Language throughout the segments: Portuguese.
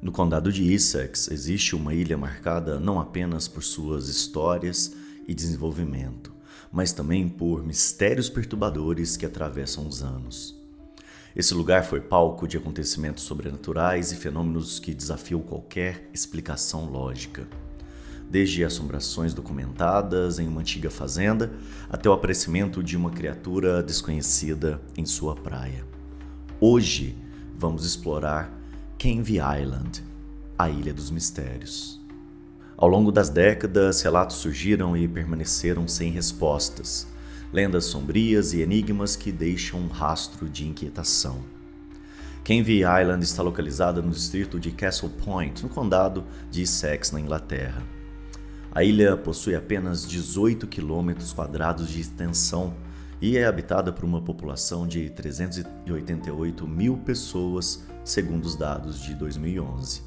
No condado de Essex existe uma ilha marcada não apenas por suas histórias e desenvolvimento, mas também por mistérios perturbadores que atravessam os anos. Esse lugar foi palco de acontecimentos sobrenaturais e fenômenos que desafiam qualquer explicação lógica. Desde assombrações documentadas em uma antiga fazenda até o aparecimento de uma criatura desconhecida em sua praia. Hoje vamos explorar Canvey Island, a Ilha dos Mistérios. Ao longo das décadas, relatos surgiram e permaneceram sem respostas, lendas sombrias e enigmas que deixam um rastro de inquietação. Canvey Island está localizada no distrito de Castle Point, no condado de Essex, na Inglaterra. A ilha possui apenas 18 km² de extensão e é habitada por uma população de 388 mil pessoas, segundo os dados de 2011.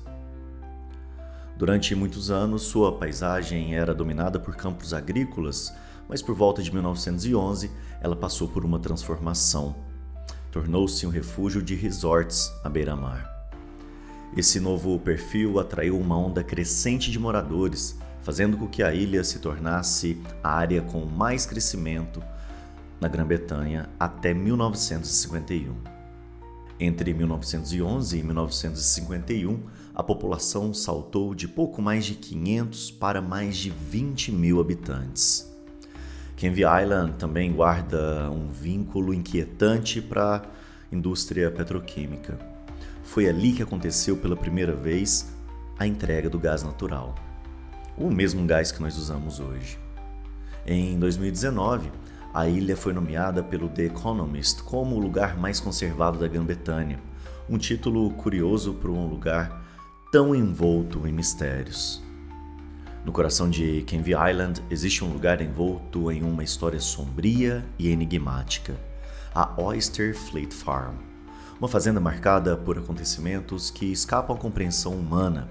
Durante muitos anos, sua paisagem era dominada por campos agrícolas, mas por volta de 1911, ela passou por uma transformação. Tornou-se um refúgio de resorts à beira-mar. Esse novo perfil atraiu uma onda crescente de moradores, fazendo com que a ilha se tornasse a área com mais crescimento na Grã-Bretanha até 1951. Entre 1911 e 1951, a população saltou de pouco mais de 500 para mais de 20 mil habitantes. Canvey Island também guarda um vínculo inquietante para a indústria petroquímica. Foi ali que aconteceu pela primeira vez a entrega do gás natural, o mesmo gás que nós usamos hoje. Em 2019, a ilha foi nomeada pelo The Economist como o lugar mais conservado da Grã-Bretanha, um título curioso para um lugar tão envolto em mistérios. No coração de Canvey Island existe um lugar envolto em uma história sombria e enigmática, a Oyster Fleet Farm, uma fazenda marcada por acontecimentos que escapam à compreensão humana,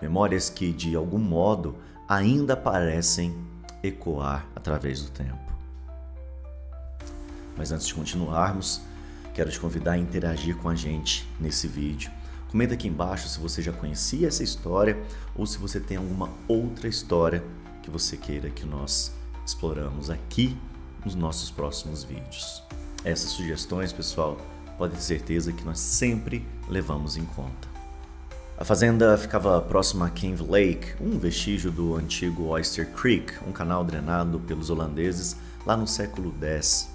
memórias que, de algum modo, ainda parecem ecoar através do tempo. Mas antes de continuarmos, quero te convidar a interagir com a gente nesse vídeo. Comenta aqui embaixo se você já conhecia essa história ou se você tem alguma outra história que você queira que nós exploramos aqui nos nossos próximos vídeos. Essas sugestões, pessoal, pode ter certeza que nós sempre levamos em conta. A fazenda ficava próxima a Canvey Lake, um vestígio do antigo Oyster Creek, um canal drenado pelos holandeses lá no século X.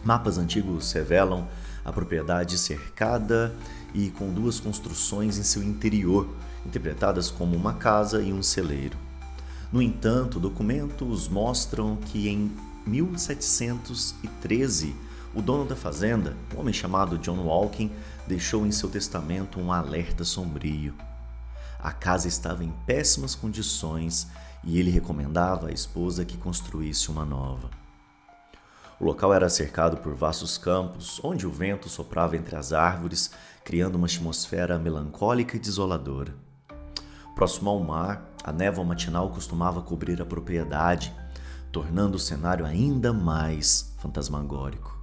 Mapas antigos revelam a propriedade cercada e com duas construções em seu interior, interpretadas como uma casa e um celeiro. No entanto, documentos mostram que em 1713, o dono da fazenda, um homem chamado John Walking, deixou em seu testamento um alerta sombrio. A casa estava em péssimas condições e ele recomendava à esposa que construísse uma nova. O local era cercado por vastos campos, onde o vento soprava entre as árvores, criando uma atmosfera melancólica e desoladora. Próximo ao mar, a névoa matinal costumava cobrir a propriedade, tornando o cenário ainda mais fantasmagórico.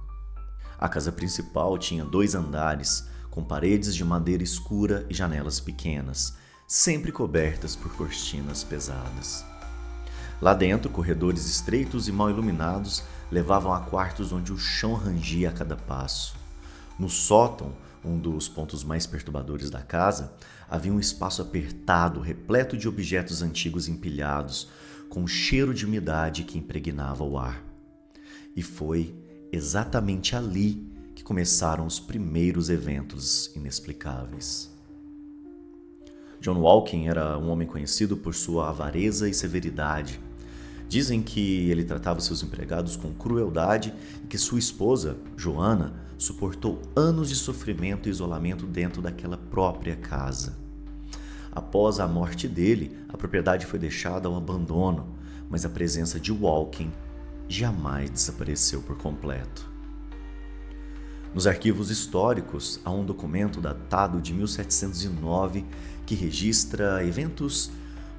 A casa principal tinha 2 andares, com paredes de madeira escura e janelas pequenas, sempre cobertas por cortinas pesadas. Lá dentro, corredores estreitos e mal iluminados levavam a quartos onde o chão rangia a cada passo. No sótão, um dos pontos mais perturbadores da casa, havia um espaço apertado, repleto de objetos antigos empilhados, com um cheiro de umidade que impregnava o ar. E foi exatamente ali que começaram os primeiros eventos inexplicáveis. John Walking era um homem conhecido por sua avareza e severidade. Dizem que ele tratava seus empregados com crueldade e que sua esposa, Joanna, suportou anos de sofrimento e isolamento dentro daquela própria casa. Após a morte dele, a propriedade foi deixada ao abandono, mas a presença de Walking jamais desapareceu por completo. Nos arquivos históricos, há um documento datado de 1709 que registra eventos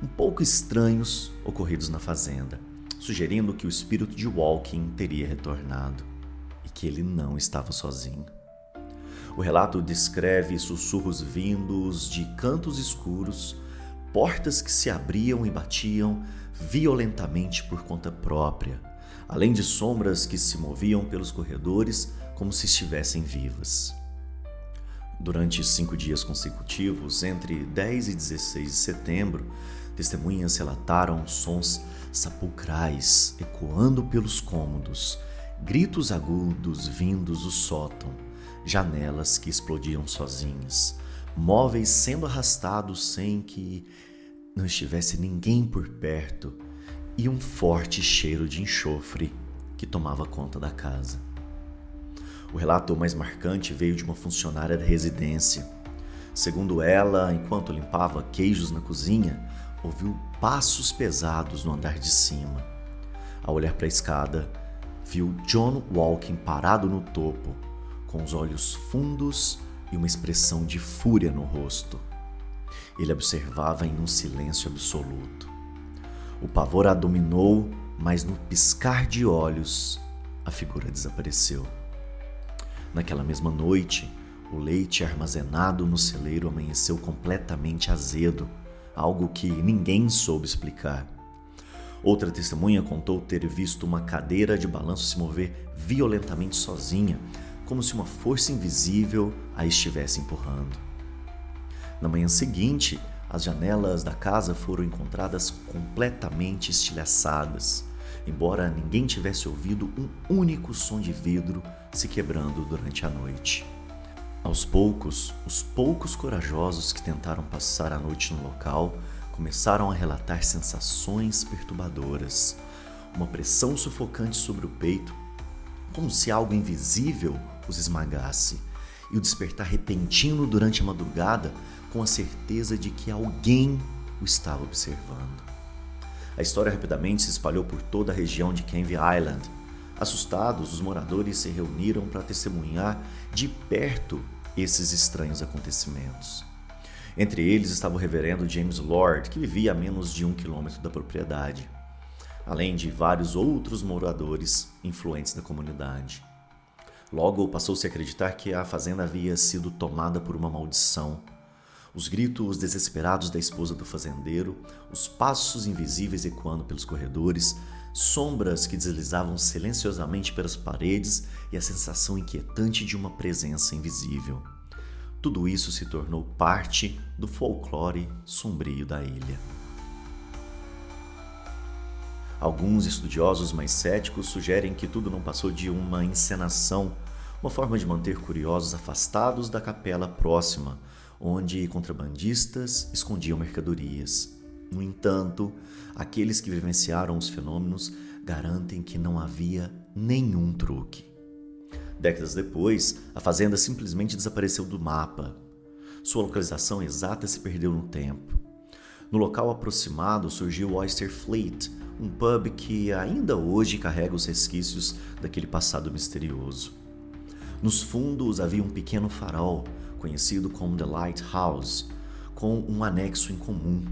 um pouco estranhos ocorridos na fazenda, sugerindo que o espírito de Walking teria retornado e que ele não estava sozinho. O relato descreve sussurros vindos de cantos escuros, portas que se abriam e batiam violentamente por conta própria, além de sombras que se moviam pelos corredores como se estivessem vivas. Durante 5 dias consecutivos, entre 10 e 16 de setembro, testemunhas relataram sons sepulcrais ecoando pelos cômodos, gritos agudos vindos do sótão, janelas que explodiam sozinhas, móveis sendo arrastados sem que não estivesse ninguém por perto e um forte cheiro de enxofre que tomava conta da casa. O relato mais marcante veio de uma funcionária da residência. Segundo ela, enquanto limpava queijos na cozinha, ouviu passos pesados no andar de cima. Ao olhar para a escada, viu John Walking parado no topo, com os olhos fundos e uma expressão de fúria no rosto. Ele observava em um silêncio absoluto. O pavor a dominou, mas no piscar de olhos, a figura desapareceu. Naquela mesma noite, o leite armazenado no celeiro amanheceu completamente azedo, algo que ninguém soube explicar. Outra testemunha contou ter visto uma cadeira de balanço se mover violentamente sozinha, como se uma força invisível a estivesse empurrando. Na manhã seguinte, as janelas da casa foram encontradas completamente estilhaçadas, embora ninguém tivesse ouvido um único som de vidro se quebrando durante a noite. Aos poucos, os poucos corajosos que tentaram passar a noite no local começaram a relatar sensações perturbadoras, uma pressão sufocante sobre o peito, como se algo invisível os esmagasse, e o despertar repentino durante a madrugada com a certeza de que alguém o estava observando. A história rapidamente se espalhou por toda a região de Canvey Island. Assustados, os moradores se reuniram para testemunhar de perto esses estranhos acontecimentos. Entre eles estava o reverendo James Lord, que vivia a menos de 1 quilômetro da propriedade, além de vários outros moradores influentes da comunidade. Logo passou-se a acreditar que a fazenda havia sido tomada por uma maldição. Os gritos desesperados da esposa do fazendeiro, os passos invisíveis ecoando pelos corredores, sombras que deslizavam silenciosamente pelas paredes e a sensação inquietante de uma presença invisível. Tudo isso se tornou parte do folclore sombrio da ilha. Alguns estudiosos mais céticos sugerem que tudo não passou de uma encenação, uma forma de manter curiosos afastados da capela próxima, onde contrabandistas escondiam mercadorias. No entanto, aqueles que vivenciaram os fenômenos garantem que não havia nenhum truque. Décadas depois, a fazenda simplesmente desapareceu do mapa. Sua localização exata se perdeu no tempo. No local aproximado surgiu o Oyster Fleet, um pub que ainda hoje carrega os resquícios daquele passado misterioso. Nos fundos havia um pequeno farol, conhecido como The Lighthouse, com um anexo em comum,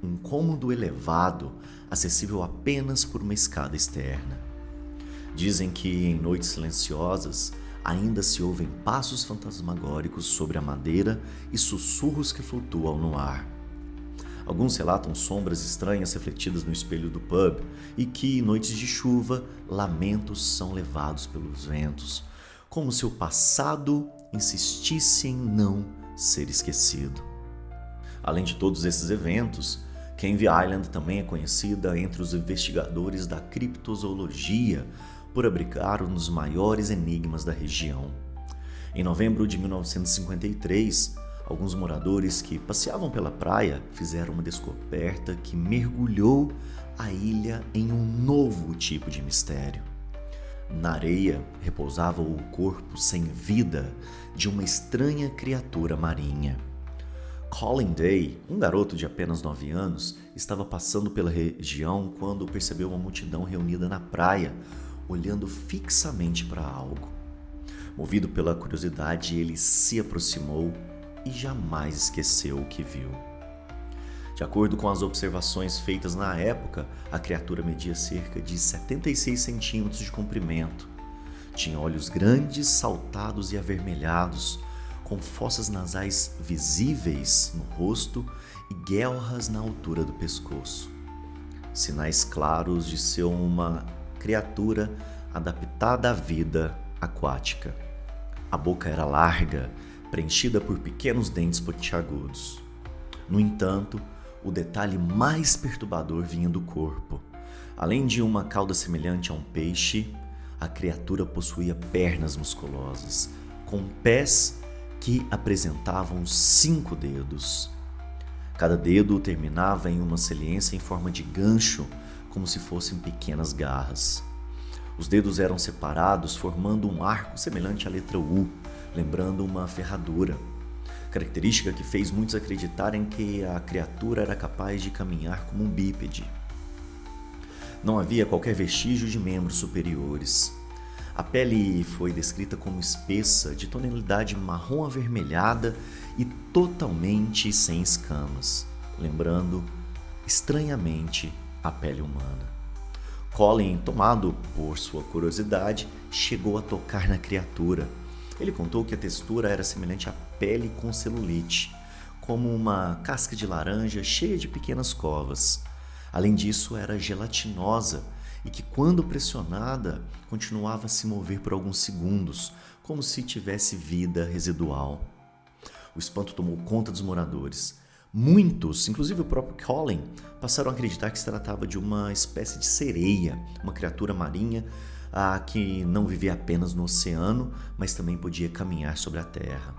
um cômodo elevado, acessível apenas por uma escada externa. Dizem que em noites silenciosas ainda se ouvem passos fantasmagóricos sobre a madeira e sussurros que flutuam no ar. Alguns relatam sombras estranhas refletidas no espelho do pub e que, em noites de chuva, lamentos são levados pelos ventos, como se o passado insistisse em não ser esquecido. Além de todos esses eventos, Canvey Island também é conhecida entre os investigadores da criptozoologia por abrigar um dos maiores enigmas da região. Em novembro de 1953, alguns moradores que passeavam pela praia fizeram uma descoberta que mergulhou a ilha em um novo tipo de mistério. Na areia repousava o corpo sem vida de uma estranha criatura marinha. Colin Day, um garoto de apenas 9 anos, estava passando pela região quando percebeu uma multidão reunida na praia, olhando fixamente para algo. Movido pela curiosidade, ele se aproximou e jamais esqueceu o que viu. De acordo com as observações feitas na época, a criatura media cerca de 76 centímetros de comprimento. Tinha olhos grandes, saltados e avermelhados, com fossas nasais visíveis no rosto e guelras na altura do pescoço. Sinais claros de ser uma criatura adaptada à vida aquática. A boca era larga, preenchida por pequenos dentes pontiagudos. No entanto, o detalhe mais perturbador vinha do corpo. Além de uma cauda semelhante a um peixe, a criatura possuía pernas musculosas, com pés que apresentavam 5 dedos. Cada dedo terminava em uma saliência em forma de gancho, como se fossem pequenas garras. Os dedos eram separados, formando um arco semelhante à letra U, lembrando uma ferradura, característica que fez muitos acreditarem que a criatura era capaz de caminhar como um bípede. Não havia qualquer vestígio de membros superiores. A pele foi descrita como espessa, de tonalidade marrom avermelhada e totalmente sem escamas, lembrando estranhamente a pele humana. Colin, tomado por sua curiosidade, chegou a tocar na criatura. Ele contou que a textura era semelhante à pele com celulite, como uma casca de laranja cheia de pequenas covas. Além disso, era gelatinosa e que, quando pressionada, continuava a se mover por alguns segundos, como se tivesse vida residual. O espanto tomou conta dos moradores. Muitos, inclusive o próprio Colin, passaram a acreditar que se tratava de uma espécie de sereia, uma criatura marinha que não vivia apenas no oceano, mas também podia caminhar sobre a terra.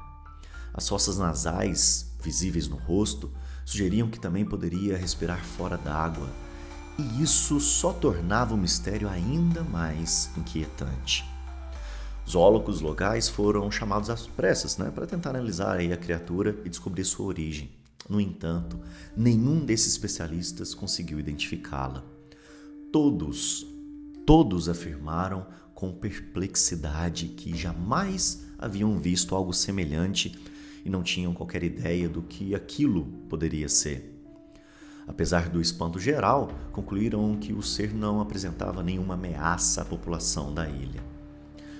As fossas nasais, visíveis no rosto, sugeriam que também poderia respirar fora d'água, e isso só tornava o mistério ainda mais inquietante. Zoólogos locais foram chamados às pressas, para tentar analisar a criatura e descobrir sua origem. No entanto, nenhum desses especialistas conseguiu identificá-la. Todos afirmaram com perplexidade que jamais haviam visto algo semelhante e não tinham qualquer ideia do que aquilo poderia ser. Apesar do espanto geral, concluíram que o ser não apresentava nenhuma ameaça à população da ilha.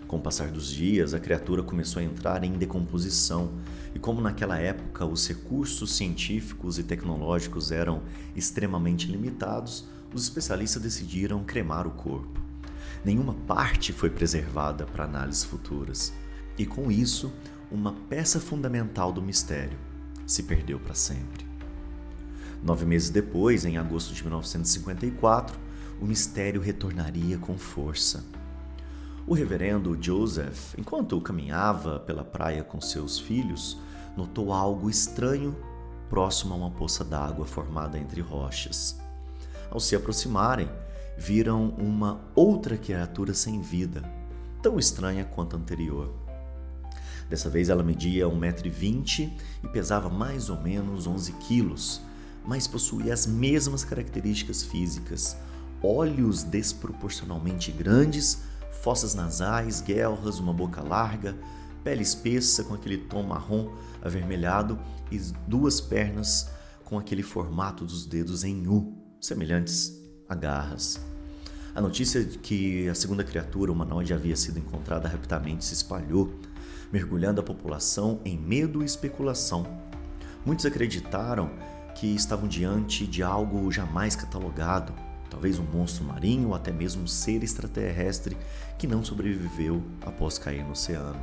Com o passar dos dias, a criatura começou a entrar em decomposição, e como naquela época os recursos científicos e tecnológicos eram extremamente limitados, os especialistas decidiram cremar o corpo. Nenhuma parte foi preservada para análises futuras, e com isso, uma peça fundamental do mistério se perdeu para sempre. 9 meses depois, em agosto de 1954, o mistério retornaria com força. O reverendo Joseph, enquanto caminhava pela praia com seus filhos, notou algo estranho próximo a uma poça d'água formada entre rochas. Ao se aproximarem, viram uma outra criatura sem vida, tão estranha quanto a anterior. Dessa vez ela media 1,20 m e pesava mais ou menos 11 quilos, mas possuía as mesmas características físicas: olhos desproporcionalmente grandes, fossas nasais, guelras, uma boca larga, pele espessa com aquele tom marrom avermelhado e 2 pernas com aquele formato dos dedos em U, semelhantes a garras. A notícia de que a segunda criatura humanoide havia sido encontrada rapidamente se espalhou, mergulhando a população em medo e especulação. Muitos acreditaram que estavam diante de algo jamais catalogado, talvez um monstro marinho ou até mesmo um ser extraterrestre que não sobreviveu após cair no oceano.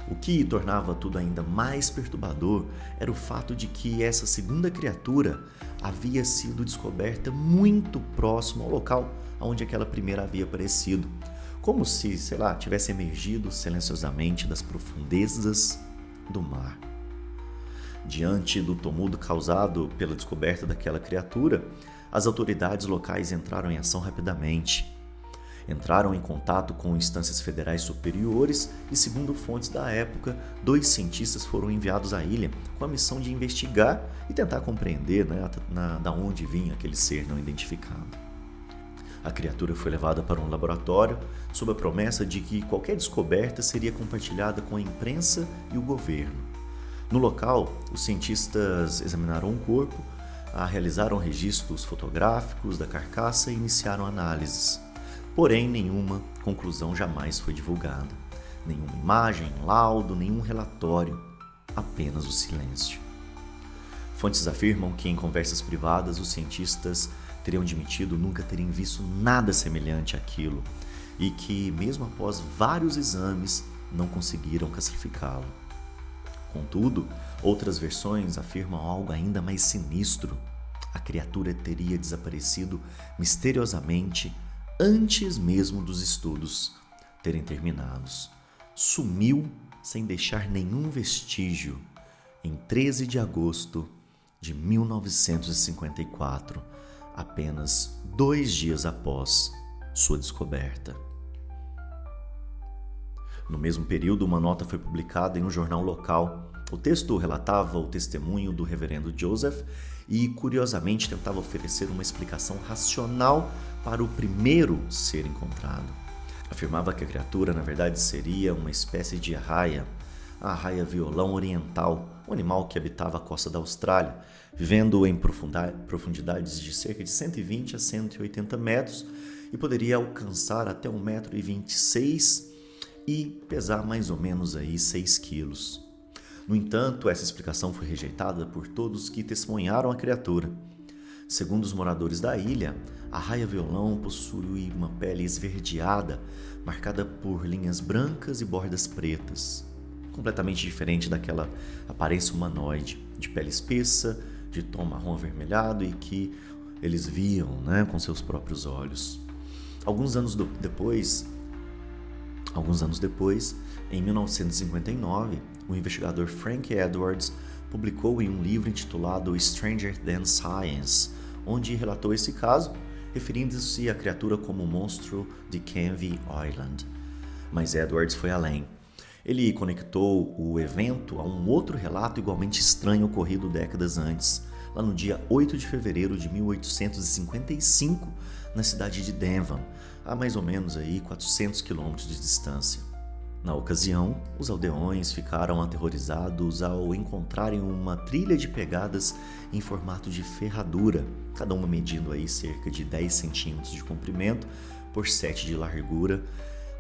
O que tornava tudo ainda mais perturbador era o fato de que essa segunda criatura havia sido descoberta muito próximo ao local onde aquela primeira havia aparecido, como se, tivesse emergido silenciosamente das profundezas do mar. Diante do tumulto causado pela descoberta daquela criatura, as autoridades locais entraram em ação rapidamente. Entraram em contato com instâncias federais superiores e, segundo fontes da época, 2 cientistas foram enviados à ilha com a missão de investigar e tentar compreender da onde vinha aquele ser não identificado. A criatura foi levada para um laboratório sob a promessa de que qualquer descoberta seria compartilhada com a imprensa e o governo. No local, os cientistas examinaram o corpo, realizaram registros fotográficos da carcaça e iniciaram análises. Porém, nenhuma conclusão jamais foi divulgada. Nenhuma imagem, laudo, nenhum relatório, apenas o silêncio. Fontes afirmam que em conversas privadas os cientistas teriam admitido nunca terem visto nada semelhante àquilo e que, mesmo após vários exames, não conseguiram classificá-lo. Contudo, outras versões afirmam algo ainda mais sinistro. A criatura teria desaparecido misteriosamente antes mesmo dos estudos terem terminado. Sumiu sem deixar nenhum vestígio em 13 de agosto de 1954, apenas 2 dias após sua descoberta. No mesmo período, uma nota foi publicada em um jornal local. O texto relatava o testemunho do reverendo Joseph e, curiosamente, tentava oferecer uma explicação racional para o primeiro ser encontrado. Afirmava que a criatura, na verdade, seria uma espécie de arraia, a arraia-violão oriental, um animal que habitava a costa da Austrália, vivendo em profundidades de cerca de 120 a 180 metros e poderia alcançar até 1,26 m e pesar mais ou menos aí 6 quilos. No entanto, essa explicação foi rejeitada por todos que testemunharam a criatura. Segundo os moradores da ilha, a arraia-violão possui uma pele esverdeada, marcada por linhas brancas e bordas pretas, completamente diferente daquela aparência humanoide, de pele espessa, de tom marrom avermelhado e que eles viam, com seus próprios olhos. Alguns anos depois, em 1959, o investigador Frank Edwards publicou em um livro intitulado Stranger Than Science, onde relatou esse caso, referindo-se à criatura como o monstro de Canvey Island. Mas Edwards foi além. Ele conectou o evento a um outro relato igualmente estranho ocorrido décadas antes, lá no dia 8 de fevereiro de 1855, na cidade de Devon, a mais ou menos aí 400 quilômetros de distância. Na ocasião, os aldeões ficaram aterrorizados ao encontrarem uma trilha de pegadas em formato de ferradura, cada uma medindo aí cerca de 10 centímetros de comprimento por 7 de largura,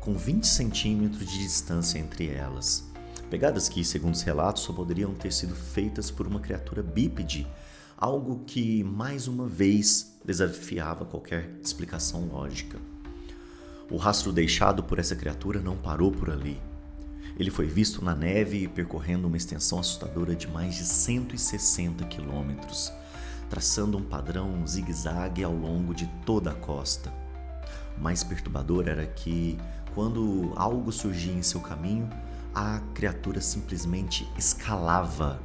com 20 centímetros de distância entre elas. Pegadas que, segundo os relatos, só poderiam ter sido feitas por uma criatura bípede, algo que, mais uma vez, desafiava qualquer explicação lógica. O rastro deixado por essa criatura não parou por ali. Ele foi visto na neve percorrendo uma extensão assustadora de mais de 160 quilômetros, traçando um padrão zigue-zague ao longo de toda a costa. O mais perturbador era que, quando algo surgia em seu caminho, a criatura simplesmente escalava,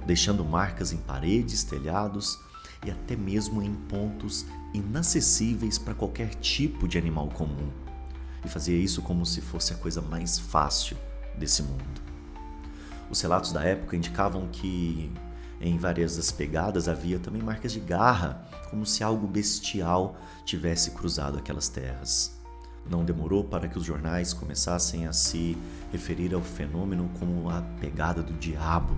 deixando marcas em paredes, telhados e até mesmo em pontos inacessíveis para qualquer tipo de animal comum. E fazia isso como se fosse a coisa mais fácil desse mundo. Os relatos da época indicavam que em várias das pegadas havia também marcas de garra, como se algo bestial tivesse cruzado aquelas terras. Não demorou para que os jornais começassem a se referir ao fenômeno como a pegada do diabo.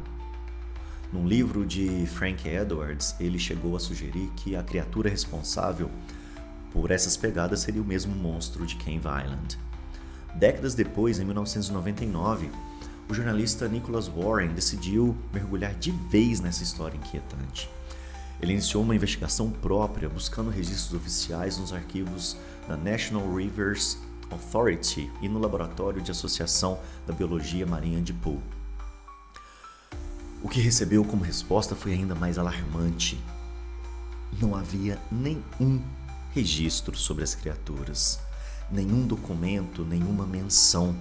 Num livro de Frank Edwards, ele chegou a sugerir que a criatura responsável por essas pegadas seria o mesmo monstro de Canvey Island. Décadas depois, em 1999, o jornalista Nicholas Warren decidiu mergulhar de vez nessa história inquietante. Ele iniciou uma investigação própria, buscando registros oficiais nos arquivos da National Rivers Authority e no Laboratório de Associação da Biologia Marinha de Poole. O que recebeu como resposta foi ainda mais alarmante. Não havia nenhum registro sobre as criaturas, nenhum documento, nenhuma menção.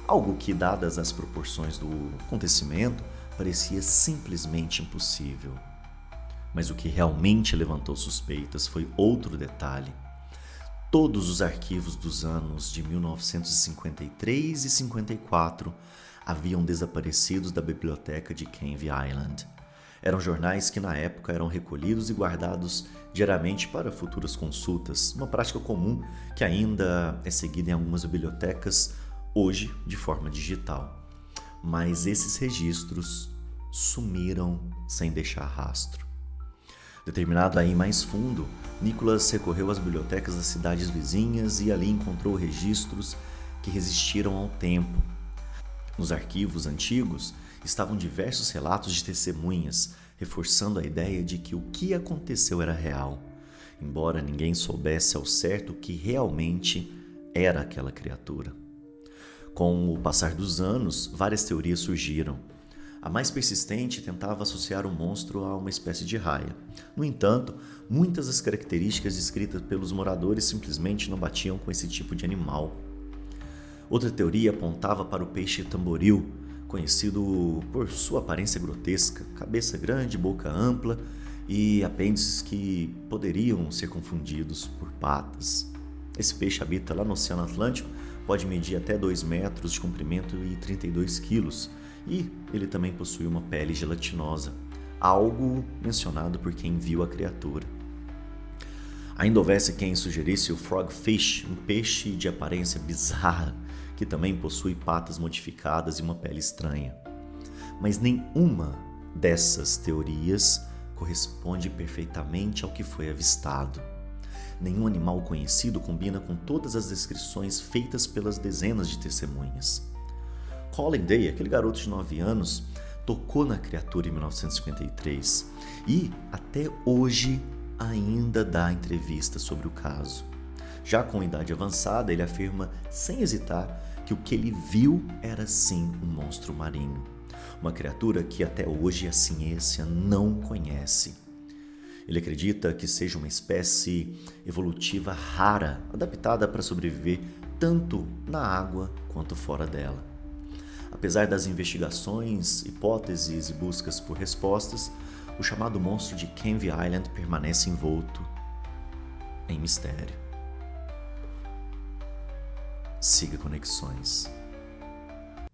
Algo que, dadas as proporções do acontecimento, parecia simplesmente impossível. Mas o que realmente levantou suspeitas foi outro detalhe. Todos os arquivos dos anos de 1953 e 54 haviam desaparecido da biblioteca de Canvey Island. Eram jornais que na época eram recolhidos e guardados diariamente para futuras consultas, uma prática comum que ainda é seguida em algumas bibliotecas, hoje de forma digital. Mas esses registros sumiram sem deixar rastro. Determinado a ir mais fundo, Nicholas recorreu às bibliotecas das cidades vizinhas e ali encontrou registros que resistiram ao tempo. Nos arquivos antigos estavam diversos relatos de testemunhas, reforçando a ideia de que o que aconteceu era real, embora ninguém soubesse ao certo o que realmente era aquela criatura. Com o passar dos anos, várias teorias surgiram. A mais persistente tentava associar o monstro a uma espécie de raia. No entanto, muitas das características descritas pelos moradores simplesmente não batiam com esse tipo de animal. Outra teoria apontava para o peixe tamboril, conhecido por sua aparência grotesca, cabeça grande, boca ampla e apêndices que poderiam ser confundidos por patas. Esse peixe habita lá no Oceano Atlântico, pode medir até 2 metros de comprimento e 32 quilos, e ele também possui uma pele gelatinosa, algo mencionado por quem viu a criatura. Ainda houvesse quem sugerisse o frogfish, um peixe de aparência bizarra, que também possui patas modificadas e uma pele estranha. Mas nenhuma dessas teorias corresponde perfeitamente ao que foi avistado. Nenhum animal conhecido combina com todas as descrições feitas pelas dezenas de testemunhas. Colin Day, aquele garoto de 9 anos, tocou na criatura em 1953 e, até hoje, ainda dá entrevista sobre o caso. Já com idade avançada, ele afirma sem hesitar que o que ele viu era sim um monstro marinho, uma criatura que até hoje a ciência não conhece. Ele acredita que seja uma espécie evolutiva rara, adaptada para sobreviver tanto na água quanto fora dela. Apesar das investigações, hipóteses e buscas por respostas, o chamado monstro de Canvey Island permanece envolto em mistério. Siga Conexões.